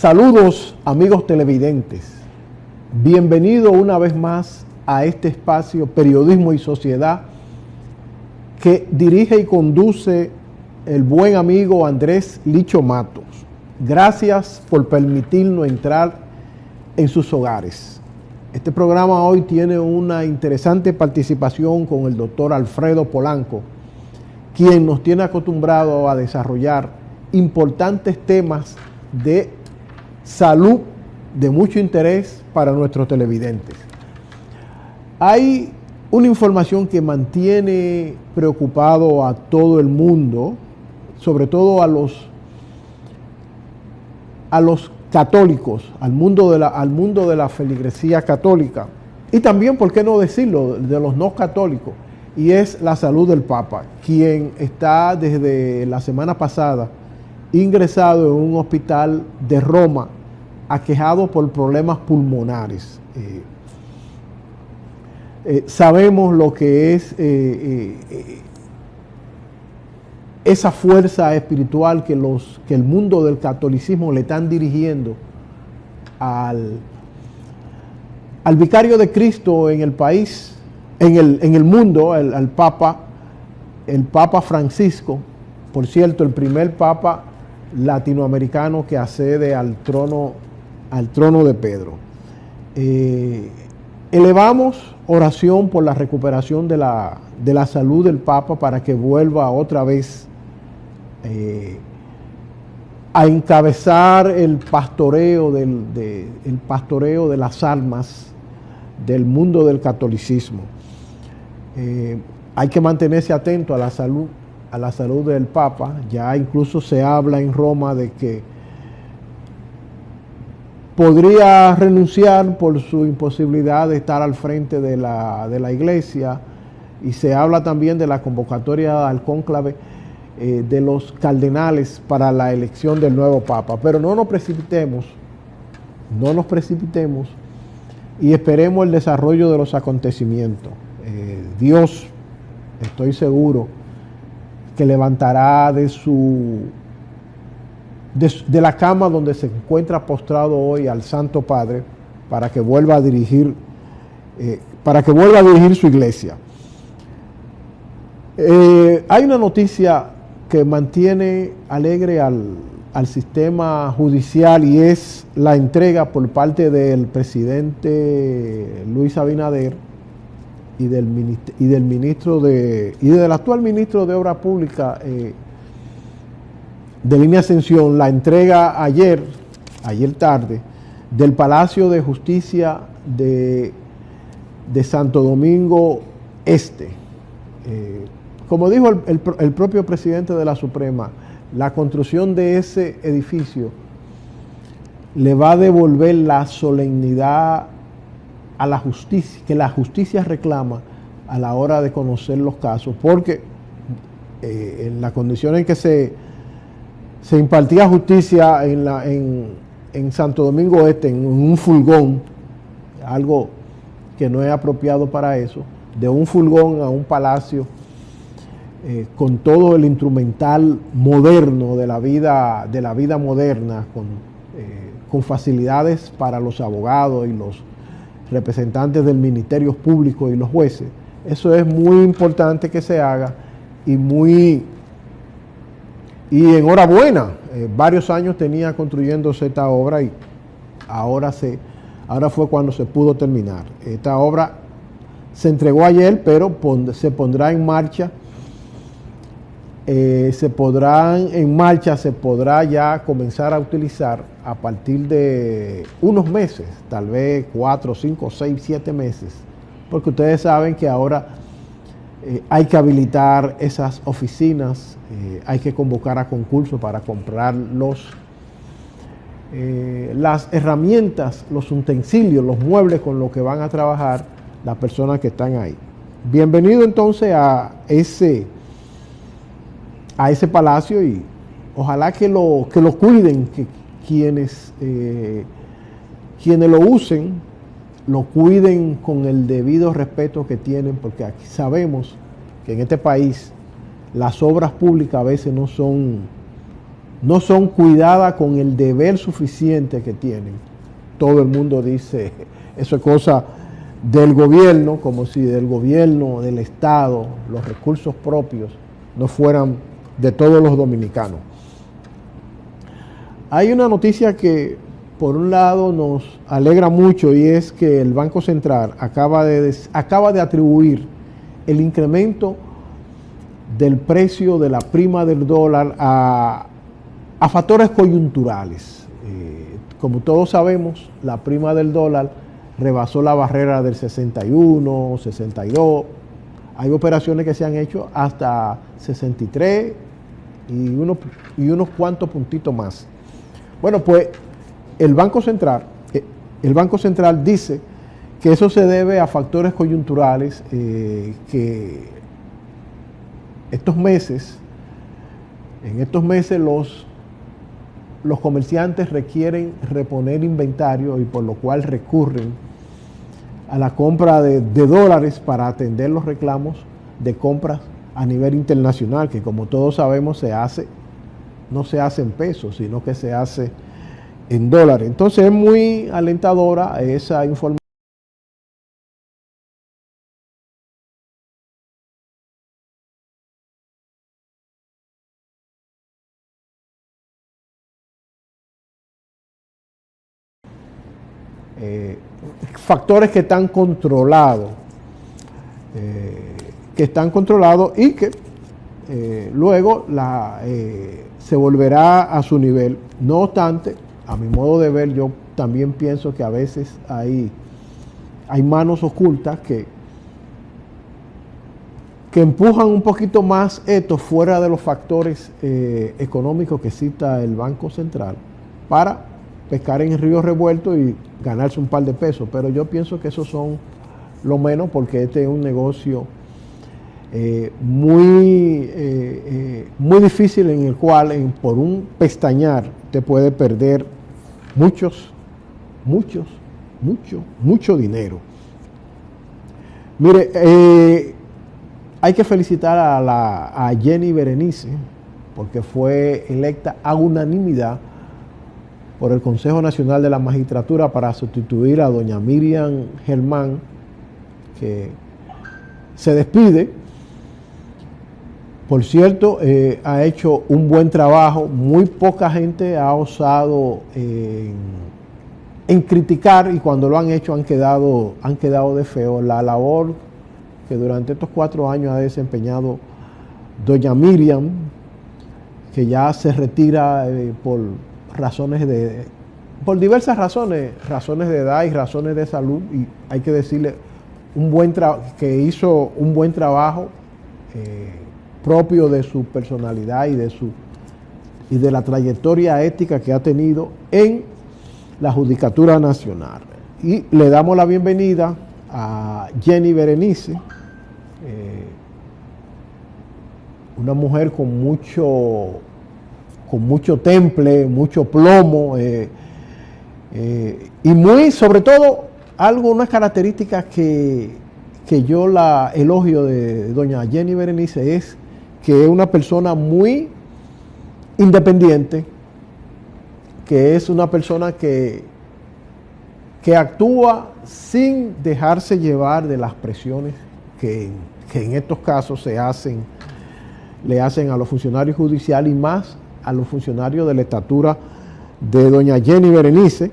Saludos amigos televidentes, bienvenido una vez más a este espacio Periodismo y Sociedad que dirige y conduce el buen amigo Andrés Licho Matos. Gracias por permitirnos entrar en sus hogares. Este programa hoy tiene una interesante participación con el doctor Alfredo Polanco, quien nos tiene acostumbrado a desarrollar importantes temas de salud de mucho interés para nuestros televidentes. Hay una información que mantiene preocupado a todo el mundo, sobre todo a los católicos, al mundo de la feligresía católica, y también, ¿por qué no decirlo?, de los no católicos, y es la salud del Papa, quien está desde la semana pasada ingresado en un hospital de Roma, aquejado por problemas pulmonares. Sabemos lo que es esa fuerza espiritual que el mundo del catolicismo le están dirigiendo al vicario de Cristo en el país, en el mundo, el Papa Francisco, por cierto, el primer Papa latinoamericano que accede al trono de Pedro. Elevamos oración por la recuperación de la salud del Papa para que vuelva otra vez a encabezar el pastoreo de las almas del mundo del catolicismo. Hay que mantenerse atento a la salud del Papa. Ya incluso se habla en Roma de que podría renunciar por su imposibilidad de estar al frente de la iglesia, y se habla también de la convocatoria al cónclave de los cardenales para la elección del nuevo Papa. Pero no nos precipitemos y esperemos el desarrollo de los acontecimientos. Dios, estoy seguro, que levantará de la cama donde se encuentra postrado hoy al Santo Padre para que vuelva a dirigir su iglesia. Hay una noticia que mantiene alegre al sistema judicial, y es la entrega por parte del presidente Luis Abinader y del actual ministro de Obras Públicas, de Línea Ascensión, la entrega ayer tarde, del Palacio de Justicia de Santo Domingo Este. Como dijo el propio presidente de la Suprema, la construcción de ese edificio le va a devolver la solemnidad a la justicia, que la justicia reclama a la hora de conocer los casos, porque en la condición en que se impartía justicia en Santo Domingo Este, en un furgón, algo que no es apropiado para eso, de un furgón a un palacio, con todo el instrumental moderno de la vida moderna, con facilidades para los abogados y los representantes del Ministerio Público y los jueces. Eso es muy importante que se haga, y enhorabuena. Varios años tenía construyéndose esta obra, y ahora fue cuando se pudo terminar. Esta obra se entregó ayer, pero se pondrá en marcha. Se podrá ya comenzar a utilizar a partir de unos meses, tal vez 4, 5, 6, 7 meses, porque ustedes saben que ahora hay que habilitar esas oficinas, hay que convocar a concursos para comprar las herramientas, los utensilios, los muebles con los que van a trabajar las personas que están ahí. Bienvenido entonces a ese palacio, y ojalá que lo cuiden, que quienes lo usen lo cuiden con el debido respeto que tienen, porque aquí sabemos que en este país las obras públicas a veces no no son cuidadas con el deber suficiente que tienen. Todo el mundo dice, eso es cosa del gobierno, como si del gobierno, del Estado, los recursos propios no fueran de todos los dominicanos. Hay una noticia que por un lado nos alegra mucho, y es que el Banco Central acaba de atribuir el incremento del precio de la prima del dólar a factores coyunturales. Como todos sabemos, la prima del dólar rebasó la barrera del 61, 62. Hay operaciones que se han hecho hasta 63 y unos cuantos puntitos más. Bueno, pues el Banco Central dice que eso se debe a factores coyunturales, que en estos meses los comerciantes requieren reponer inventario, y por lo cual recurren a la compra de dólares para atender los reclamos de compras a nivel internacional, que como todos sabemos no se hace en pesos, sino que se hace en dólares. Entonces es muy alentadora esa información. Factores que están controlados, y que luego se volverá a su nivel. No obstante, a mi modo de ver, yo también pienso que a veces hay manos ocultas que empujan un poquito más esto fuera de los factores económicos que cita el Banco Central para pescar en el río revuelto y ganarse un par de pesos. Pero yo pienso que esos son lo menos, porque este es un negocio muy difícil, en el cual por un pestañear te puede perder mucho dinero. Mire, hay que felicitar a Jenny Berenice, porque fue electa a unanimidad por el Consejo Nacional de la Magistratura para sustituir a doña Miriam Germán, que se despide. Por cierto, ha hecho un buen trabajo. Muy poca gente ha osado en criticar, y cuando lo han hecho han quedado de feo la labor que durante estos 4 años ha desempeñado doña Miriam, que ya se retira por diversas razones de edad y razones de salud, y hay que decirle que hizo un buen trabajo propio de su personalidad y de la trayectoria ética que ha tenido en la Judicatura Nacional. Y le damos la bienvenida a Jenny Berenice, una mujer con mucho temple, mucho plomo, y sobre todo, unas características que yo la elogio de doña Jenny Berenice es que es una persona muy independiente, que es una persona que actúa sin dejarse llevar de las presiones que en estos casos le hacen a los funcionarios judiciales, y más a los funcionarios de la estatura de doña Jenny Berenice.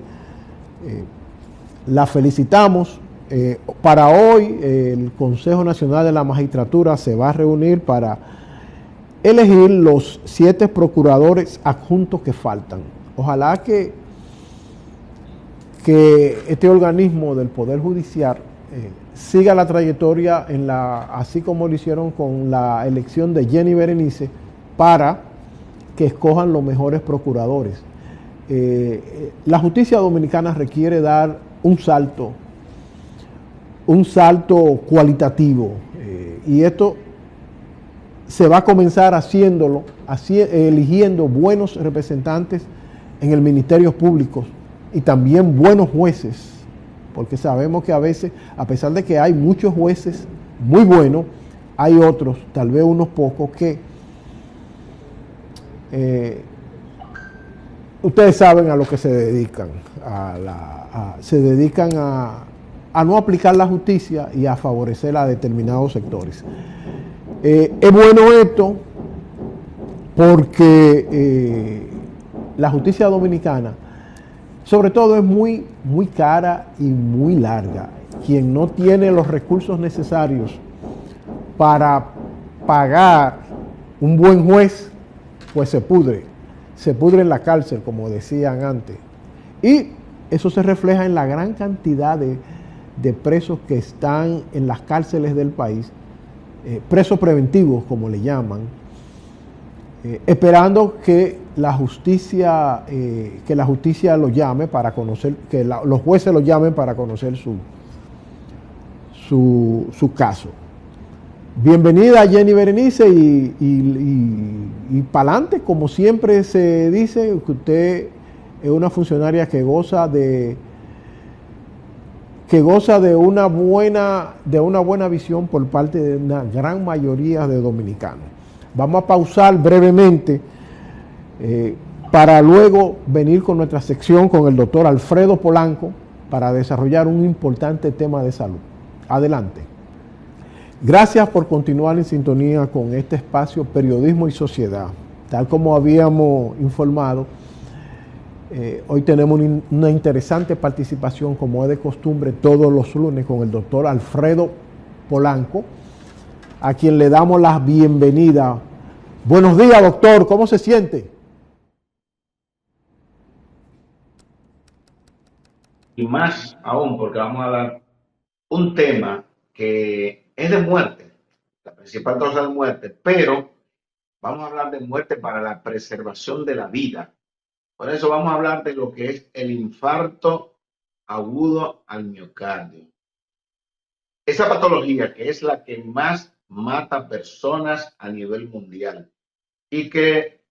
La felicitamos. Para hoy el Consejo Nacional de la Magistratura se va a reunir para elegir los 7 procuradores adjuntos que faltan. Ojalá que este organismo del Poder Judicial siga la trayectoria así como lo hicieron con la elección de Jenny Berenice, para que escojan los mejores procuradores. La justicia dominicana requiere dar un salto cualitativo, y esto se va a comenzar haciéndolo, eligiendo buenos representantes en el Ministerio Público y también buenos jueces, porque sabemos que a veces, a pesar de que hay muchos jueces muy buenos, hay otros, tal vez unos pocos, que ustedes saben a lo que se dedican, se dedican a no aplicar la justicia y a favorecer a determinados sectores. Es bueno esto porque la justicia dominicana, sobre todo, es muy, muy cara y muy larga. Quien no tiene los recursos necesarios para pagar un buen juez, pues se pudre en la cárcel, como decían antes. Y eso se refleja en la gran cantidad de presos que están en las cárceles del país, presos preventivos, como le llaman, esperando que la justicia lo llame para conocer, que los jueces lo llamen para conocer su caso. Bienvenida Jenny Berenice y pa'lante, como siempre se dice, que usted es una funcionaria que goza de una buena visión por parte de una gran mayoría de dominicanos. Vamos a pausar brevemente para luego venir con nuestra sección con el doctor Alfredo Polanco para desarrollar un importante tema de salud. Adelante. Gracias por continuar en sintonía con este espacio Periodismo y Sociedad. Tal como habíamos informado, hoy tenemos una interesante participación, como es de costumbre, todos los lunes con el doctor Alfredo Polanco, a quien le damos la bienvenida. Buenos días, doctor, ¿cómo se siente? Y más aún porque vamos a dar un tema que es de muerte, la principal causa de muerte, pero vamos a hablar de muerte para la preservación de la vida. Por eso vamos a hablar de lo que es el infarto agudo al miocardio. Esa patología que es la que más mata personas a nivel mundial y que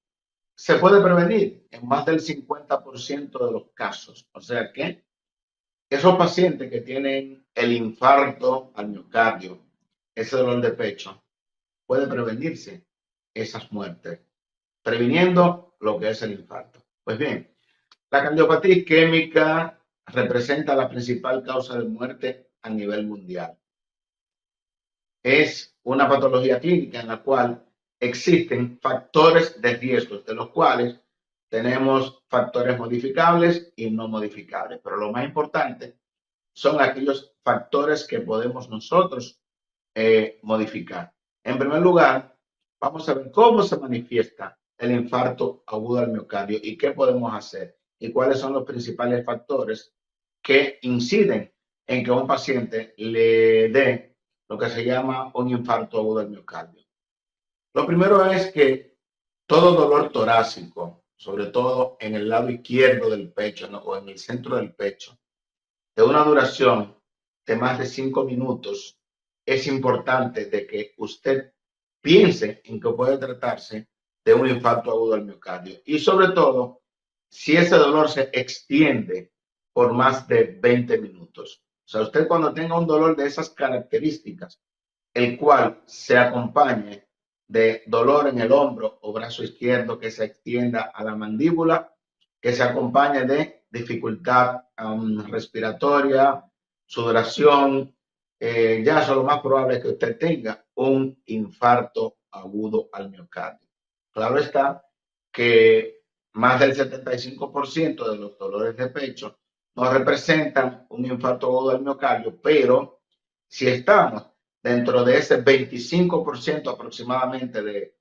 se puede prevenir en más del 50% de los casos. O sea que esos pacientes que tienen el infarto al miocardio, ese dolor de pecho, puede prevenirse esas muertes, previniendo lo que es el infarto. Pues bien, la cardiopatía isquémica representa la principal causa de muerte a nivel mundial. Es una patología clínica en la cual existen factores de riesgo, de los cuales tenemos factores modificables y no modificables. Pero lo más importante son aquellos factores que podemos nosotros modificar. En primer lugar, vamos a ver cómo se manifiesta el infarto agudo al miocardio y qué podemos hacer y cuáles son los principales factores que inciden en que a un paciente le dé lo que se llama un infarto agudo al miocardio. Lo primero es que todo dolor torácico, sobre todo en el lado izquierdo del pecho, ¿no?, o en el centro del pecho, de una duración de más de 5 minutos, es importante de que usted piense en que puede tratarse de un infarto agudo al miocardio. Y sobre todo, si ese dolor se extiende por más de 20 minutos. O sea, usted cuando tenga un dolor de esas características, el cual se acompañe de dolor en el hombro o brazo izquierdo que se extienda a la mandíbula, que se acompañe de dificultad respiratoria, sudoración, ya eso lo más probable es que usted tenga un infarto agudo al miocardio. Claro está que más del 75% de los dolores de pecho no representan un infarto agudo al miocardio, pero si estamos dentro de ese 25% aproximadamente de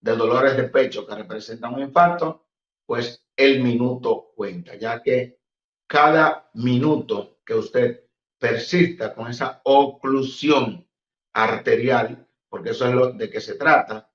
dolores de pecho que representan un infarto, pues el minuto cuenta, ya que cada minuto que usted persista con esa oclusión arterial, porque eso es lo de que se trata,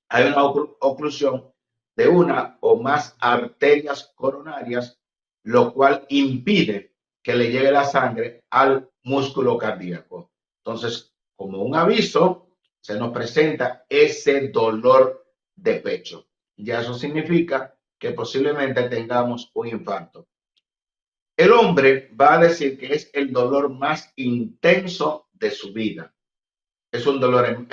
hay una oclusión de una o más arterias coronarias, lo cual impide que le llegue la sangre al músculo cardíaco. Entonces, como un aviso, se nos presenta ese dolor de pecho. Ya eso significa que posiblemente tengamos un infarto. El hombre va a decir que es el dolor más intenso de su vida. Es un dolor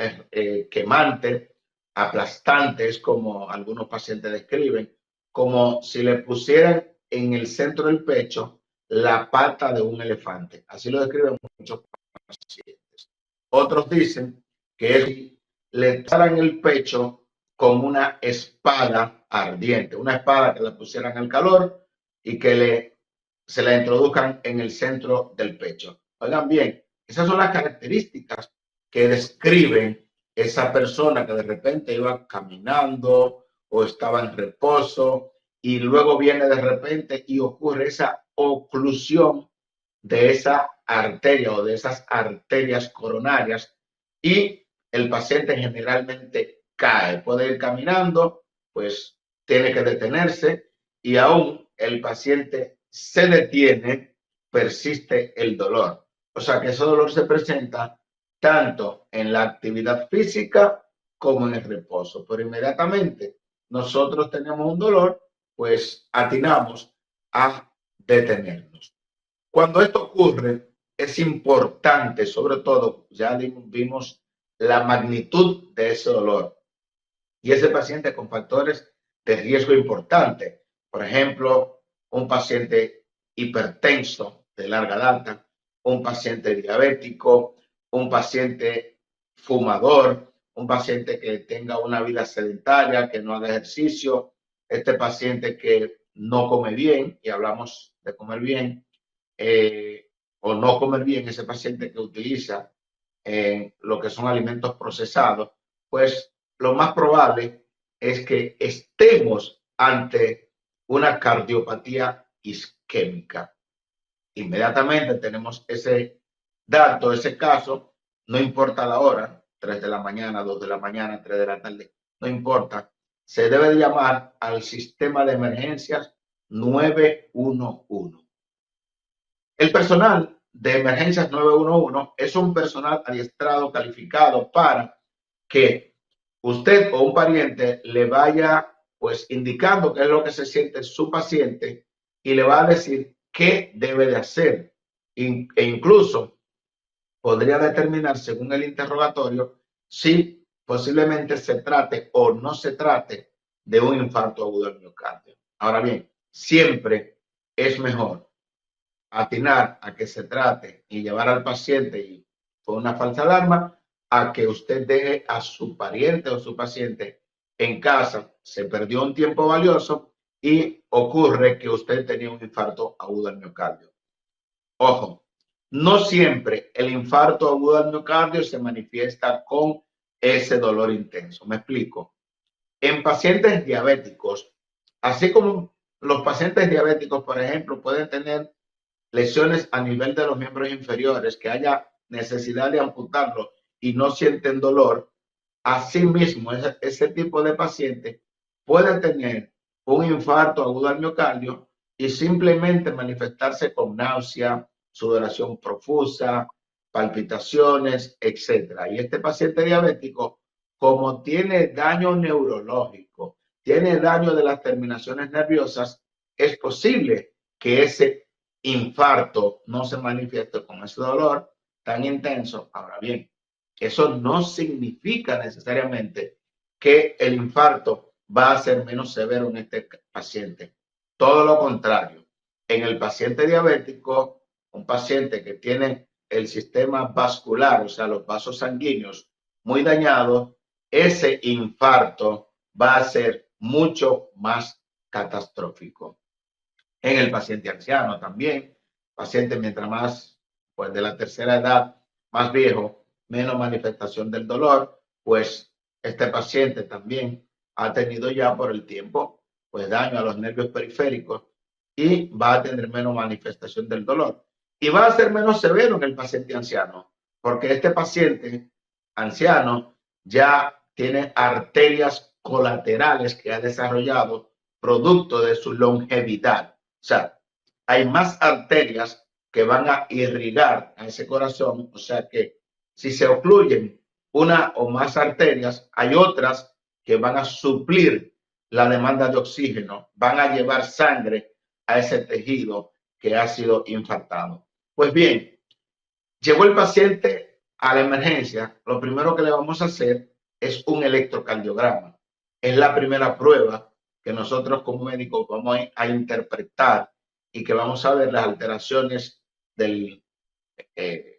quemante, aplastante, es como algunos pacientes describen, como si le pusieran en el centro del pecho la pata de un elefante. Así lo describen muchos pacientes. Otros dicen que es le talan el pecho con una espada ardiente, una espada que la pusieran al calor y que se la introduzcan en el centro del pecho. Oigan bien, esas son las características que describen esa persona que de repente iba caminando o estaba en reposo y luego viene de repente y ocurre esa oclusión de esa arteria o de esas arterias coronarias y el paciente generalmente cae, puede ir caminando, pues tiene que detenerse y aún el paciente se detiene, persiste el dolor. O sea que ese dolor se presenta tanto en la actividad física como en el reposo. Pero inmediatamente nosotros tenemos un dolor, pues atinamos a detenernos. Cuando esto ocurre, es importante, sobre todo, ya vimos la magnitud de ese dolor y ese paciente con factores de riesgo importantes. Por ejemplo, un paciente hipertenso de larga data, un paciente diabético, un paciente fumador, un paciente que tenga una vida sedentaria, que no haga ejercicio, este paciente que no come bien, y hablamos de comer bien, o no comer bien, ese paciente que utiliza lo que son alimentos procesados, pues lo más probable es que estemos ante una cardiopatía isquémica. Inmediatamente tenemos ese dato, ese caso, no importa la hora, 3 de la mañana, 2 de la mañana, 3 de la tarde, no importa. Se debe llamar al sistema de emergencias 911. El personal de emergencias 911 es un personal adiestrado, calificado para que usted o un pariente le vaya pues indicando qué es lo que se siente su paciente y le va a decir qué debe de hacer. E incluso podría determinar según el interrogatorio si posiblemente se trate o no se trate de un infarto agudo del miocardio. Ahora bien, siempre es mejor atinar a que se trate y llevar al paciente y fue una falsa alarma a que usted deje a su pariente o su paciente en casa, se perdió un tiempo valioso y ocurre que usted tenía un infarto agudo del miocardio. Ojo, no siempre el infarto agudo del miocardio se manifiesta con ese dolor intenso. Me explico. En pacientes diabéticos, así como los pacientes diabéticos, por ejemplo, pueden tener lesiones a nivel de los miembros inferiores, que haya necesidad de amputarlo y no sienten dolor, asimismo ese tipo de paciente puede tener un infarto agudo al miocardio y simplemente manifestarse con náusea, sudoración profusa, palpitaciones, etc. Y este paciente diabético, como tiene daño neurológico, tiene daño de las terminaciones nerviosas, es posible que ese infarto no se manifieste con ese dolor tan intenso. Ahora bien, eso no significa necesariamente que el infarto va a ser menos severo en este paciente. Todo lo contrario. En el paciente diabético, un paciente que tiene el sistema vascular, o sea, los vasos sanguíneos muy dañados, ese infarto va a ser mucho más catastrófico. En el paciente anciano también, paciente mientras más, pues de la tercera edad, más viejo, menos manifestación del dolor, pues este paciente también ha tenido ya por el tiempo, pues daño a los nervios periféricos y va a tener menos manifestación del dolor. Y va a ser menos severo en el paciente anciano, porque este paciente anciano ya tiene arterias colaterales que ha desarrollado producto de su longevidad. O sea, hay más arterias que van a irrigar a ese corazón. O sea que si se ocluyen una o más arterias, hay otras que van a suplir la demanda de oxígeno, van a llevar sangre a ese tejido que ha sido infartado. Pues bien, llegó el paciente a la emergencia, lo primero que le vamos a hacer es un electrocardiograma. Es la primera prueba que nosotros como médicos vamos a interpretar y que vamos a ver las alteraciones de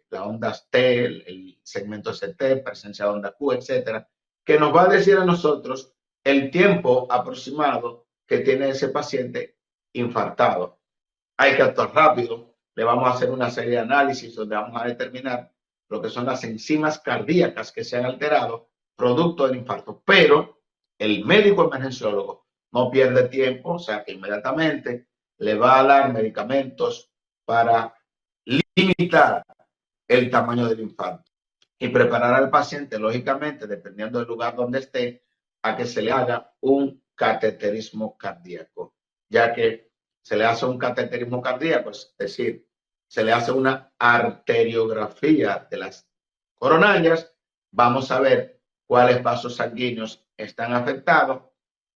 la onda T, el segmento ST, presencia de onda Q, etcétera, que nos va a decir a nosotros el tiempo aproximado que tiene ese paciente infartado. Hay que actuar rápido, le vamos a hacer una serie de análisis donde vamos a determinar lo que son las enzimas cardíacas que se han alterado producto del infarto, pero el médico emergenciólogo no pierde tiempo, o sea que inmediatamente le va a dar medicamentos para limitar el tamaño del infarto y preparar al paciente, lógicamente, dependiendo del lugar donde esté, a que se le haga un cateterismo cardíaco, ya que se le hace un cateterismo cardíaco, es decir, se le hace una arteriografía de las coronarias, vamos a ver cuáles vasos sanguíneos están afectados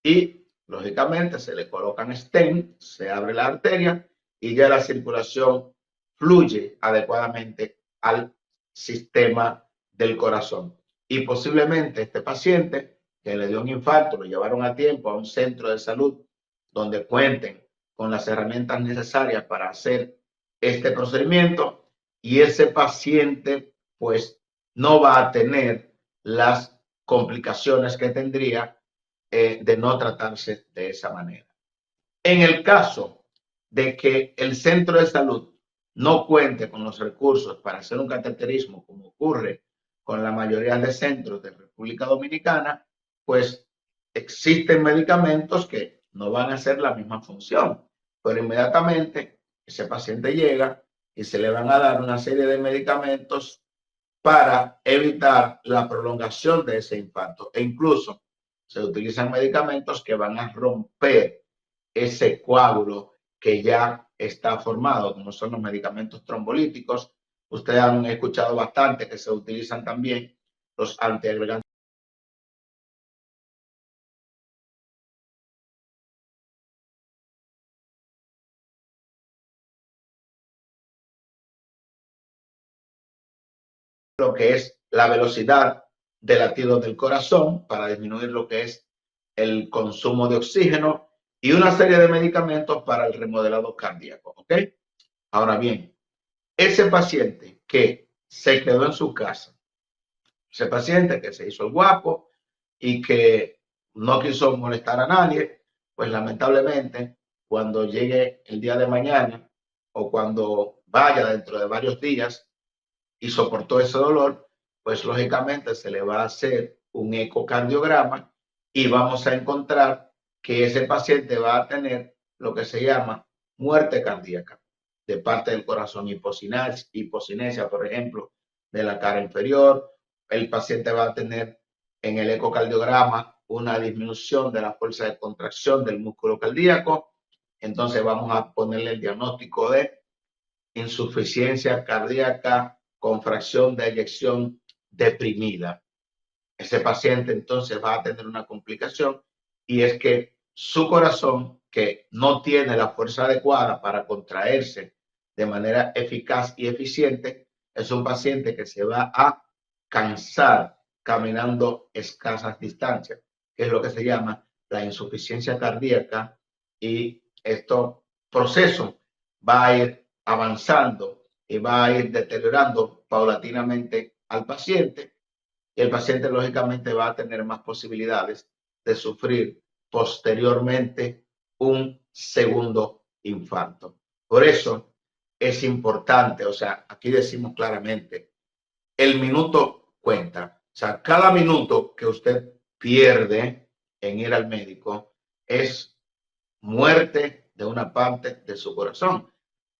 y, lógicamente, se le colocan stent, se abre la arteria y ya la circulación fluye adecuadamente al sistema del corazón. Y posiblemente este paciente que le dio un infarto, lo llevaron a tiempo a un centro de salud donde cuenten con las herramientas necesarias para hacer este procedimiento y ese paciente pues no va a tener las complicaciones que tendría de no tratarse de esa manera. En el caso de que el centro de salud no cuente con los recursos para hacer un cateterismo, como ocurre con la mayoría de centros de República Dominicana, pues existen medicamentos que no van a hacer la misma función, pero inmediatamente ese paciente llega y se le van a dar una serie de medicamentos para evitar la prolongación de ese infarto e incluso se utilizan medicamentos que van a romper ese coágulo que ya está formado, como son los medicamentos trombolíticos. Ustedes han escuchado bastante que se utilizan también los antiagregantes. Lo que es la velocidad de latido del corazón para disminuir lo que es el consumo de oxígeno y una serie de medicamentos para el remodelado cardíaco. ¿Ok? Ahora bien, ese paciente que se quedó en su casa, ese paciente que se hizo el guapo y que no quiso molestar a nadie, pues lamentablemente cuando llegue el día de mañana o cuando vaya dentro de varios días y soportó ese dolor, pues lógicamente se le va a hacer un ecocardiograma y vamos a encontrar que ese paciente va a tener lo que se llama muerte cardíaca de parte del corazón, hipocinesia, por ejemplo, de la cara inferior. El paciente va a tener en el ecocardiograma una disminución de la fuerza de contracción del músculo cardíaco. Entonces vamos a ponerle el diagnóstico de insuficiencia cardíaca con fracción de eyección deprimida. Ese paciente entonces va a tener una complicación y es que su corazón, que no tiene la fuerza adecuada para contraerse de manera eficaz y eficiente, es un paciente que se va a cansar caminando escasas distancias, que es lo que se llama la insuficiencia cardíaca, y este proceso va a ir avanzando y va a ir deteriorando paulatinamente al paciente y el paciente lógicamente va a tener más posibilidades de sufrir posteriormente un segundo infarto. Por eso es importante, o sea, aquí decimos claramente, el minuto cuenta. O sea, cada minuto que usted pierde en ir al médico es muerte de una parte de su corazón.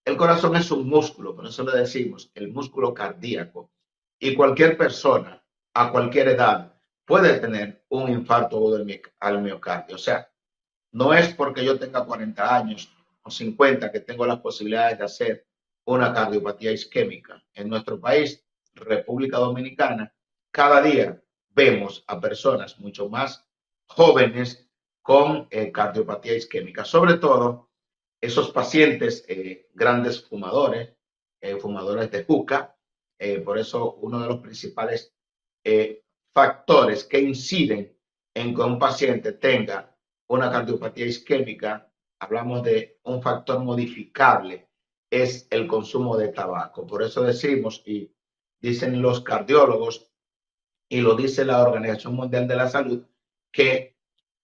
El corazón es un músculo, por eso le decimos el músculo cardíaco. Y cualquier persona a cualquier edad puede tener un infarto agudo al miocardio. O sea, no es porque yo tenga 40 años o 50 que tengo las posibilidades de hacer una cardiopatía isquémica. En nuestro país, República Dominicana, cada día vemos a personas mucho más jóvenes con cardiopatía isquémica, sobre todo esos pacientes grandes fumadores, fumadores de juca. Por eso uno de los principales factores que inciden en que un paciente tenga una cardiopatía isquémica, hablamos de un factor modificable, es el consumo de tabaco. Por eso decimos, y dicen los cardiólogos, y lo dice la Organización Mundial de la Salud, que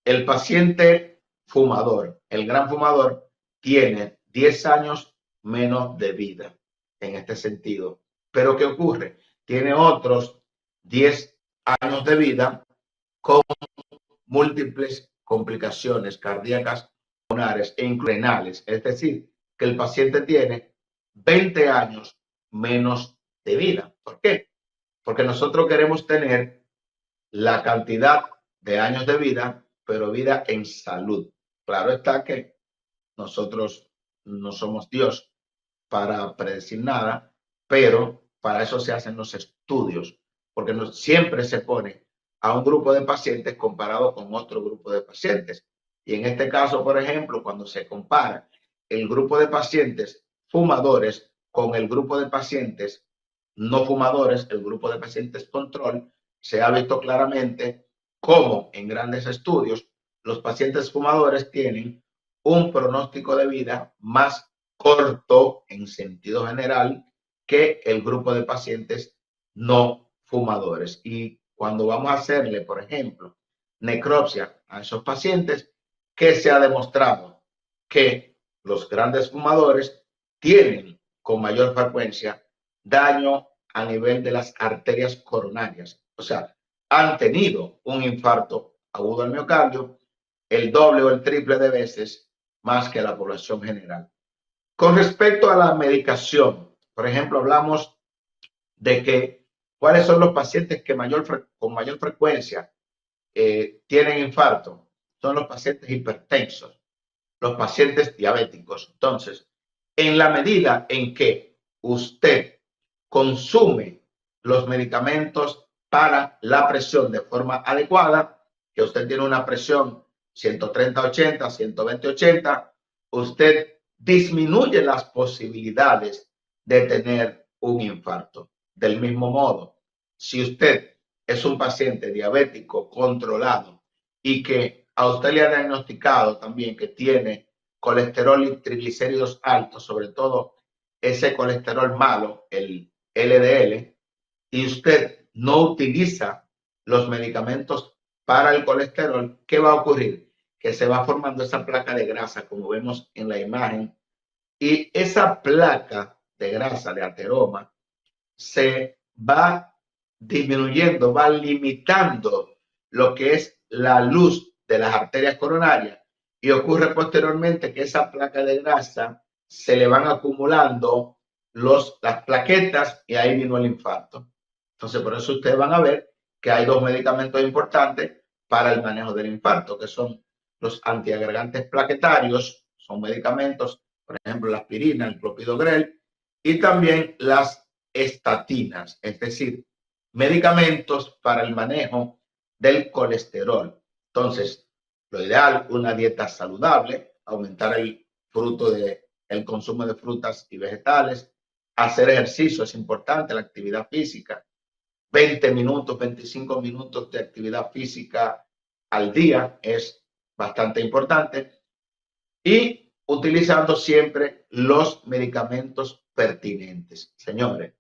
el paciente fumador, el gran fumador, tiene 10 años menos de vida en este sentido. Pero ¿qué ocurre? Tiene otros 10 años de vida con múltiples complicaciones cardíacas, pulmonares e renales. Es decir, que el paciente tiene 20 años menos de vida. ¿Por qué? Porque nosotros queremos tener la cantidad de años de vida, pero vida en salud. Claro está que nosotros no somos Dios para predecir nada, pero para eso se hacen los estudios, porque siempre se pone a un grupo de pacientes comparado con otro grupo de pacientes. Y en este caso, por ejemplo, cuando se compara el grupo de pacientes fumadores con el grupo de pacientes no fumadores, el grupo de pacientes control, se ha visto claramente cómo en grandes estudios los pacientes fumadores tienen un pronóstico de vida más corto en sentido general que el grupo de pacientes no fumadores. Y cuando vamos a hacerle, por ejemplo, necropsia a esos pacientes, ¿qué se ha demostrado? Que los grandes fumadores tienen con mayor frecuencia daño a nivel de las arterias coronarias. O sea, han tenido un infarto agudo al miocardio el doble o el triple de veces más que la población general. Con respecto a la medicación, por ejemplo, hablamos de que cuáles son los pacientes que con mayor frecuencia tienen infarto. Son los pacientes hipertensos, los pacientes diabéticos. Entonces, en la medida en que usted consume los medicamentos para la presión de forma adecuada, que usted tiene una presión 130-80, 120-80, usted disminuye las posibilidades de tener un infarto. Del mismo modo, si usted es un paciente diabético controlado y que a usted le ha diagnosticado también que tiene colesterol y triglicéridos altos, sobre todo ese colesterol malo, el LDL, y usted no utiliza los medicamentos para el colesterol, ¿qué va a ocurrir? Que se va formando esa placa de grasa, como vemos en la imagen, y esa placa de grasa, de ateroma, se va disminuyendo, va limitando lo que es la luz de las arterias coronarias y ocurre posteriormente que esa placa de grasa se le van acumulando las plaquetas y ahí vino el infarto. Entonces, por eso ustedes van a ver que hay dos medicamentos importantes para el manejo del infarto, que son los antiagregantes plaquetarios, son medicamentos, por ejemplo, la aspirina, el clopidogrel, y también las estatinas, es decir, medicamentos para el manejo del colesterol. Entonces, lo ideal, una dieta saludable, aumentar el fruto el consumo de frutas y vegetales, hacer ejercicio es importante, la actividad física, 20 minutos, 25 minutos de actividad física al día es bastante importante y utilizando siempre los medicamentos pertinentes. Señores,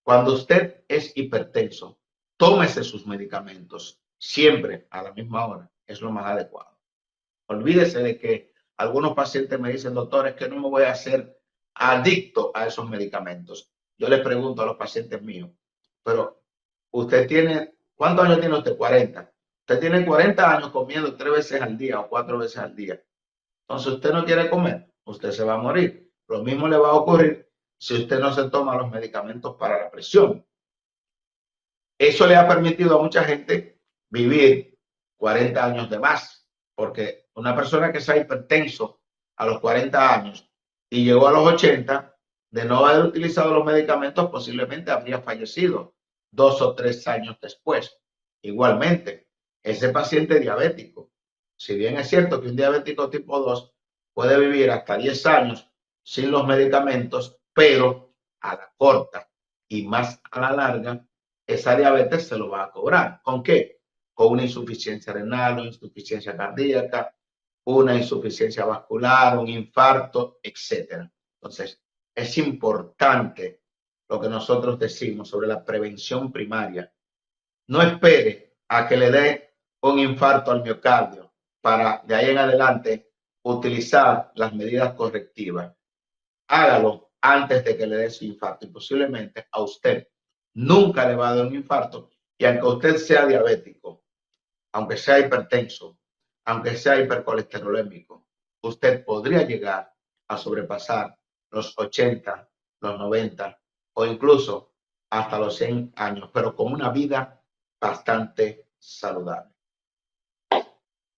cuando usted es hipertenso, tómese sus medicamentos siempre a la misma hora. Es lo más adecuado. Olvídese de que algunos pacientes me dicen, doctor, es que no me voy a hacer adicto a esos medicamentos. Yo les pregunto a los pacientes míos, pero usted tiene, ¿cuántos años tiene usted? 40. Usted tiene 40 años comiendo 3 veces al día o 4 veces al día. Entonces usted no quiere comer, usted se va a morir. Lo mismo le va a ocurrir si usted no se toma los medicamentos para la presión. Eso le ha permitido a mucha gente vivir 40 años de más, porque una persona que sea hipertenso a los 40 años y llegó a los 80, de no haber utilizado los medicamentos, posiblemente habría fallecido 2 o 3 años después. Igualmente, ese paciente diabético, si bien es cierto que un diabético tipo 2 puede vivir hasta 10 años sin los medicamentos, pero a la corta y más a la larga, esa diabetes se lo va a cobrar. ¿Con qué? Con una insuficiencia renal o insuficiencia cardíaca una insuficiencia vascular, un infarto, etcétera. Entonces, es importante lo que nosotros decimos sobre la prevención primaria. No espere a que le dé un infarto al miocardio para de ahí en adelante utilizar las medidas correctivas. Hágalo antes de que le dé su infarto y posiblemente a usted nunca le va a dar un infarto, y aunque usted sea diabético, aunque sea hipertenso, aunque sea hipercolesterolémico, usted podría llegar a sobrepasar los 80, los 90 o incluso hasta los 100 años, pero con una vida bastante saludable.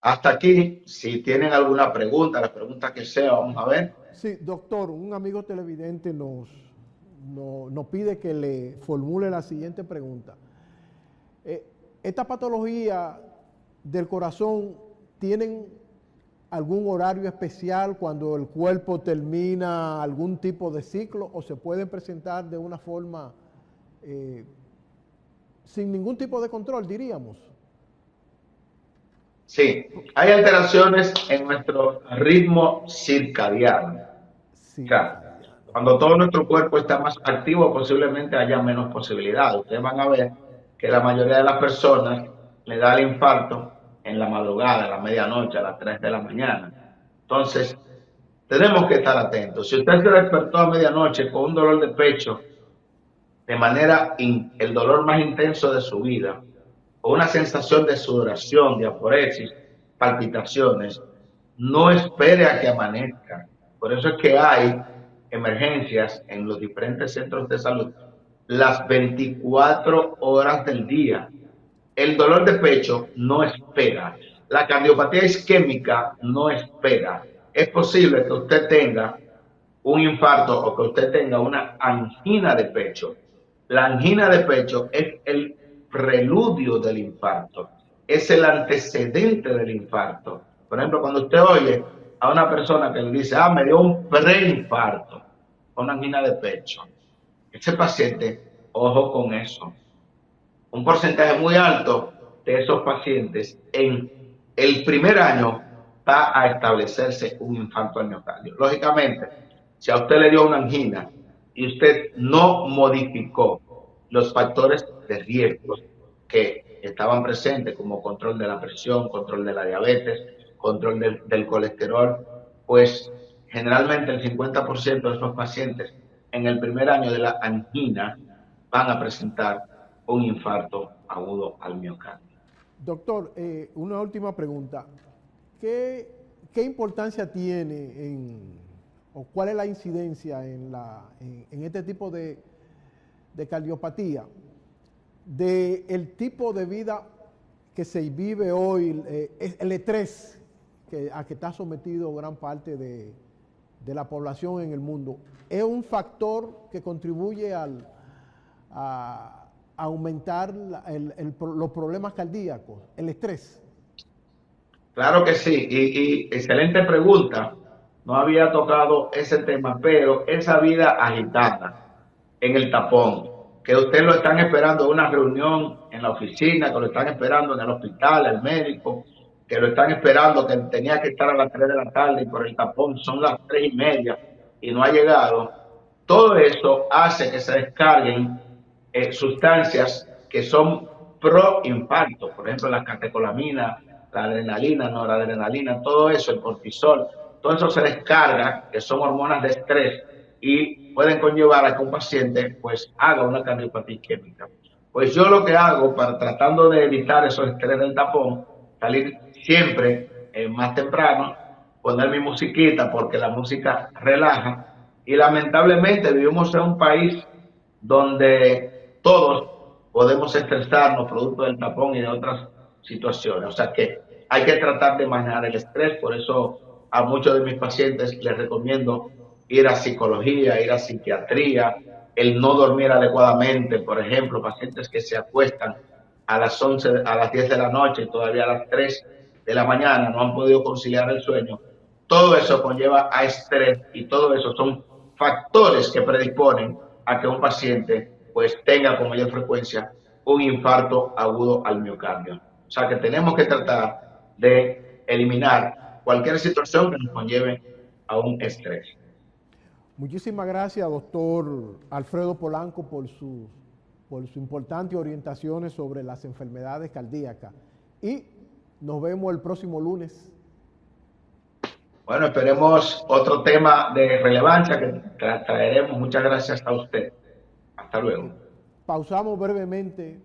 Hasta aquí, si tienen alguna pregunta, la pregunta que sea, vamos a ver. Sí, doctor, un amigo televidente nos pide que le formule la siguiente pregunta. ¿Esta patología del corazón tienen algún horario especial cuando el cuerpo termina algún tipo de ciclo o se pueden presentar de una forma sin ningún tipo de control, diríamos? Sí, hay alteraciones en nuestro ritmo circadiano. O sea, cuando todo nuestro cuerpo está más activo, posiblemente haya menos posibilidades. Ustedes van a ver que la mayoría de las personas le da el infarto en la madrugada, a la medianoche, a las 3 de la mañana. Entonces, tenemos que estar atentos. Si usted se despertó a medianoche con un dolor de pecho, de manera el dolor más intenso de su vida, o una sensación de sudoración, de aporesis, palpitaciones, no espere a que amanezca. Por eso es que hay emergencias en los diferentes centros de salud las 24 horas del día. El dolor de pecho no espera. La cardiopatía isquémica no espera. Es posible que usted tenga un infarto o que usted tenga una angina de pecho. La angina de pecho es el preludio del infarto, es el antecedente del infarto. Por ejemplo, cuando usted oye a una persona que le dice, me dio un preinfarto, una angina de pecho, ese paciente, ojo con eso. Un porcentaje muy alto de esos pacientes en el primer año va a establecerse un infarto al miocardio. Lógicamente, si a usted le dio una angina y usted no modificó los factores de riesgo que estaban presentes, como control de la presión, control de la diabetes, control del colesterol, pues generalmente el 50% de esos pacientes en el primer año de la angina van a presentar un infarto agudo al miocardio. Doctor, una última pregunta. ¿Qué importancia tiene o cuál es la incidencia en este tipo de cardiopatía del tipo de vida que se vive hoy, el estrés a que está sometido gran parte de la población en el mundo? ¿Es un factor que contribuye a aumentar los problemas cardíacos, el estrés? Claro que sí, y excelente pregunta. No había tocado ese tema, pero esa vida agitada en el tapón, que usted lo están esperando en una reunión en la oficina, que lo están esperando en el hospital, el médico, que lo están esperando, que tenía que estar a las 3 de la tarde y por el tapón son las 3:30 y no ha llegado. Todo eso hace que se descarguen sustancias que son pro infarto, por ejemplo la catecolamina, la adrenalina, noradrenalina, todo eso, el cortisol, todo eso se descarga, que son hormonas de estrés y pueden conllevar a que un paciente pues haga una cardiopatía isquémica. Pues yo lo que hago para tratando de evitar esos estrés del tapón, salir siempre más temprano, poner mi musiquita porque la música relaja, y lamentablemente vivimos en un país donde todos podemos estresarnos producto del tapón y de otras situaciones. O sea que hay que tratar de manejar el estrés, por eso a muchos de mis pacientes les recomiendo ir a psicología, ir a psiquiatría, el no dormir adecuadamente, por ejemplo, pacientes que se acuestan a las 11, a las 10 de la noche y todavía a las 3 de la mañana no han podido conciliar el sueño. Todo eso conlleva a estrés y todo eso son factores que predisponen a que un paciente pues tenga con mayor frecuencia un infarto agudo al miocardio. O sea que tenemos que tratar de eliminar cualquier situación que nos conlleve a un estrés. Muchísimas gracias, doctor Alfredo Polanco, por sus importantes orientaciones sobre las enfermedades cardíacas. Y nos vemos el próximo lunes. Bueno, esperemos otro tema de relevancia que traeremos. Muchas gracias a usted. Hasta luego. Pausamos brevemente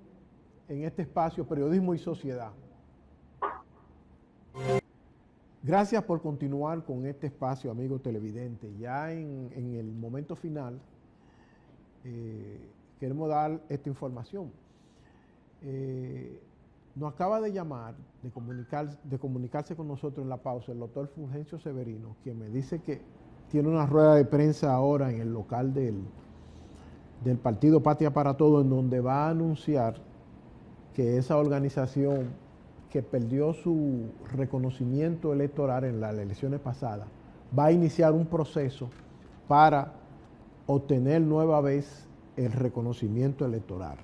en este espacio Periodismo y Sociedad. Gracias por continuar con este espacio, amigo televidente. Ya en el momento final, queremos dar esta información. Nos acaba de llamar, de comunicarse con nosotros en la pausa, el doctor Fulgencio Severino, quien me dice que tiene una rueda de prensa ahora en el local del partido Patria para Todos, en donde va a anunciar que esa organización que perdió su reconocimiento electoral en las elecciones pasadas, va a iniciar un proceso para obtener nueva vez el reconocimiento electoral.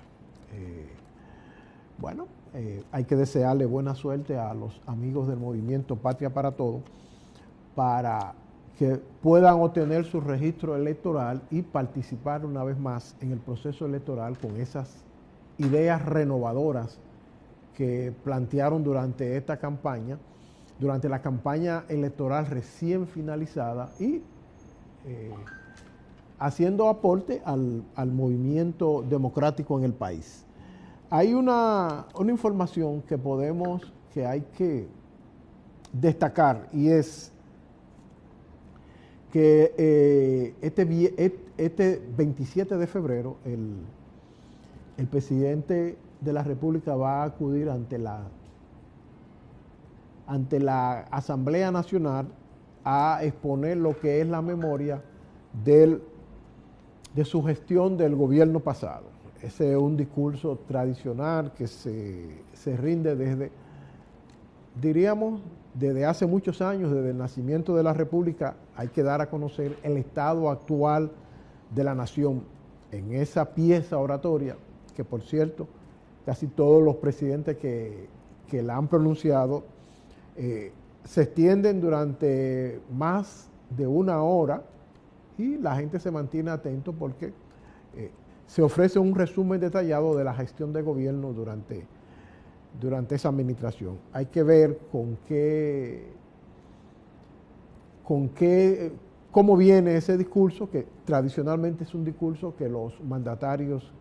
Hay que desearle buena suerte a los amigos del movimiento Patria para Todos para que puedan obtener su registro electoral y participar una vez más en el proceso electoral con esas ideas renovadoras que plantearon durante esta campaña, durante la campaña electoral recién finalizada y haciendo aporte al movimiento democrático en el país. Hay una información que hay que destacar, y es que este 27 de febrero el presidente de la República va a acudir ante la Asamblea Nacional a exponer lo que es la memoria de su gestión del gobierno pasado. Ese es un discurso tradicional que se rinde desde hace muchos años, desde el nacimiento de la República. Hay que dar a conocer el estado actual de la nación en esa pieza oratoria, que por cierto, casi todos los presidentes que la han pronunciado se extienden durante más de una hora y la gente se mantiene atento porque se ofrece un resumen detallado de la gestión de gobierno durante esa administración. Hay que ver cómo viene ese discurso, que tradicionalmente es un discurso que los mandatarios,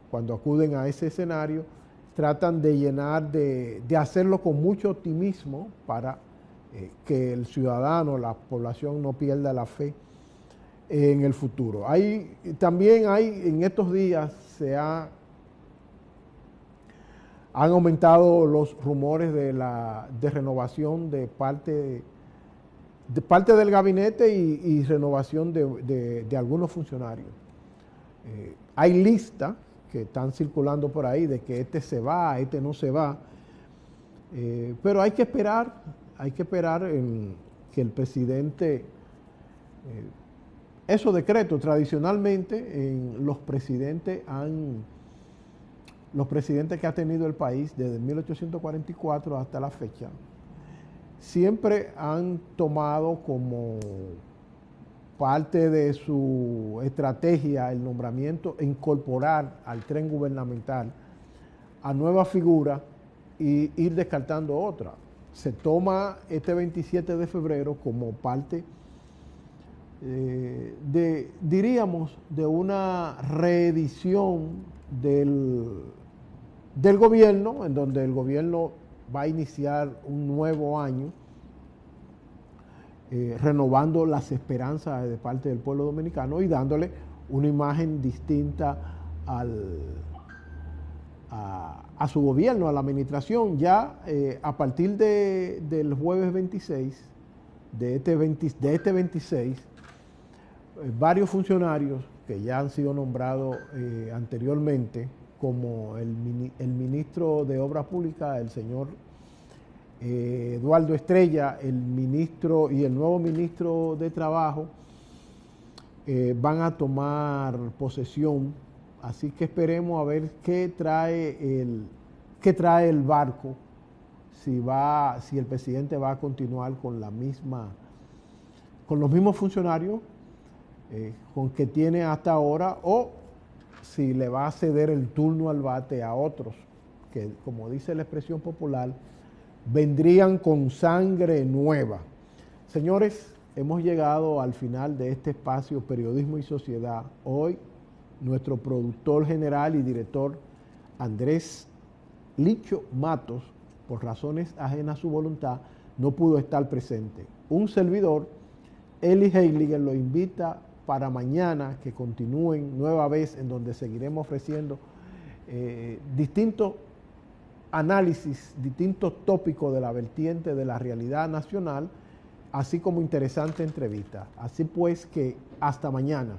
cuando acuden a ese escenario, tratan de llenar, de hacerlo con mucho optimismo para que el ciudadano, la población no pierda la fe en el futuro. También en estos días han aumentado los rumores de renovación de parte del gabinete y renovación de algunos funcionarios. Hay listas que están circulando por ahí de que este se va, este no se va, pero hay que esperar en que el presidente, esos decretos tradicionalmente los presidentes que ha tenido el país desde 1844 hasta la fecha, siempre han tomado como parte de su estrategia el nombramiento e incorporar al tren gubernamental a nuevas figuras y ir descartando otras. Se toma este 27 de febrero como parte diríamos, de una reedición del gobierno, en donde el gobierno va a iniciar un nuevo año, renovando las esperanzas de parte del pueblo dominicano y dándole una imagen distinta a su gobierno, a la administración. Ya a partir del jueves 26, de este 26, varios funcionarios que ya han sido nombrados anteriormente, como el ministro de Obras Públicas, el señor Eduardo Estrella, el ministro y el nuevo ministro de Trabajo, van a tomar posesión. Así que esperemos a ver qué trae el barco si el presidente va a continuar con los mismos funcionarios con que tiene hasta ahora, o si le va a ceder el turno al bate a otros que, como dice la expresión popular, vendrían con sangre nueva. Señores, hemos llegado al final de este espacio Periodismo y Sociedad. Hoy nuestro productor general y director Andrés Licho Matos, por razones ajenas a su voluntad, no pudo estar presente. Un servidor, Eli Heiliger, lo invita para mañana que continúen nueva vez, en donde seguiremos ofreciendo distintos análisis, distintos tópicos de la vertiente de la realidad nacional, así como interesante entrevista. Así pues que hasta mañana.